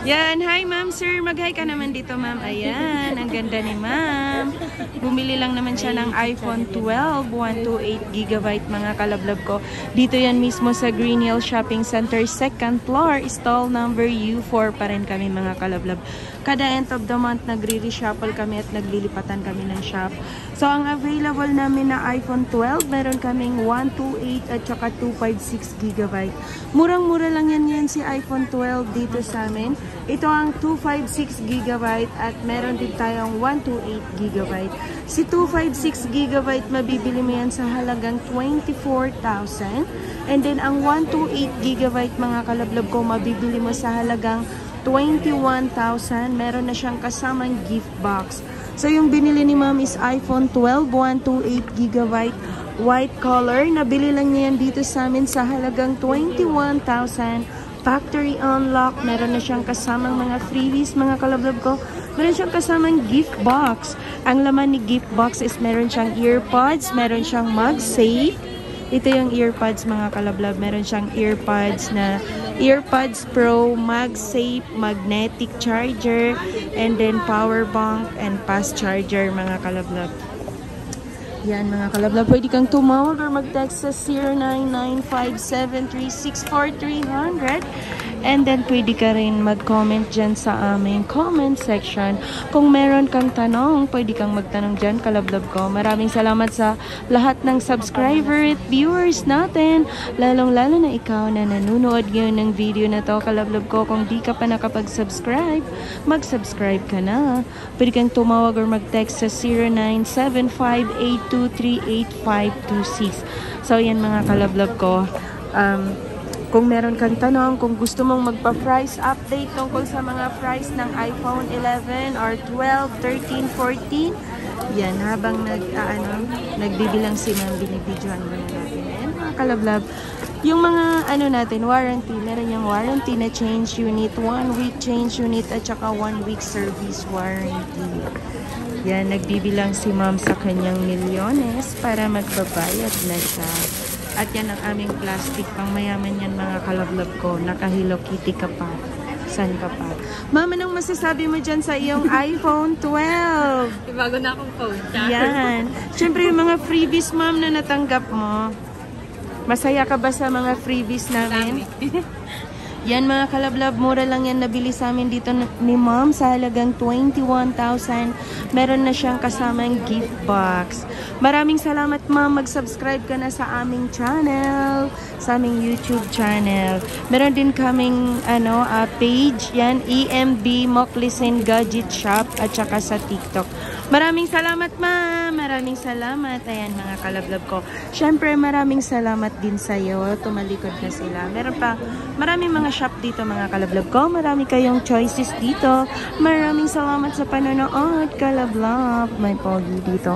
Yan, hi ma'am, sir. Mag-hi ka naman dito, ma'am. Ayan, ang ganda ni ma'am. Bumili lang naman siya ng iPhone 12, 128GB mga kalablab ko. Dito yan mismo sa Green Hill Shopping Center, 2nd floor, stall number U4 pa rin kami mga kalablab. Kada end of the month, nagre-reshuffle kami at naglilipatan kami ng shop. So, ang available namin na iPhone 12, meron kaming 128 at saka 256GB. Murang-mura lang yan si iPhone 12 dito sa amin. Ito ang 256GB at meron din tayong 128GB. Si 256GB, mabibili mo yan sa halagang 24,000. And then, ang 128GB, mga kalablab ko, mabibili mo sa halagang 21,000. Meron na siyang kasamang gift box. So, yung binili ni ma'am is iPhone 12, 128GB, white color. Nabili lang niya yan dito sa amin sa halagang 21,000. Factory unlock. Meron na siyang kasamang mga freebies, mga kalablab ko. Meron siyang kasamang gift box. Ang laman ni gift box is meron siyang earpods, meron siyang MagSafe. Ito yung earpods, mga kalablab. Meron siyang earpods na earpods Pro, MagSafe, magnetic charger, and then power bank and fast charger, mga kalablab. Yan, mga kalablab. Pwede kang tumawag or mag-text sa 09957364,300. And then, pwede ka rin mag-comment dyan sa aming comment section. Kung meron kang tanong, pwede kang magtanong dyan, kalablab ko. Maraming salamat sa lahat ng subscriber at viewers natin. Lalong-lalo na ikaw na nanonood ngayon ng video na to, kalablab ko. Kung di ka pa nakapag-subscribe, mag-subscribe ka na. Pwede kang tumawag or mag-text sa 097582385526. So, yan mga kalablab ko. Kung meron kang tanong, kung gusto mong magpa-price update tungkol sa mga price ng iPhone 11 or 12, 13, 14, yan, habang nagbibilang si ma'am, binibidyohan muna natin. Ayan, mga kalablab. Yung mga natin, warranty, meron yung warranty na change unit, 1 week change unit, at saka 1 week service warranty. Yan, nagbibilang si ma'am sa kanyang milyones para magbabayad na siya. At yan ang aming plastic. Pang mayaman yan, mga kalablab ko. Naka-Hello Kitty ka pa. San ka pa? Ma'am, anong masasabi mo dyan sa iyong iPhone 12? Bago na akong phone. Yan. Siyempre, yung mga freebies, ma'am, na natanggap mo. Masaya ka ba sa mga freebies namin? Yan, mga kalablab, mura lang yan nabili sa amin dito ni ma'am sa halagang 21,000. Meron na siyang kasamang gift box. Maraming salamat, ma'am. Mag-subscribe ka na sa aming channel, sa aming YouTube channel. Meron din kaming page, yan, EMB Moclisin Gadget Shop, at saka sa TikTok. Maraming salamat, ma'am. Maraming salamat. Ayan, mga kalablab ko. Siyempre, maraming salamat din sa iyo. Tumalikod na sila. Meron pa maraming mga shop dito, mga kalablab ko. Marami kayong choices dito. Maraming salamat sa panonood, kalablab. May pogi dito.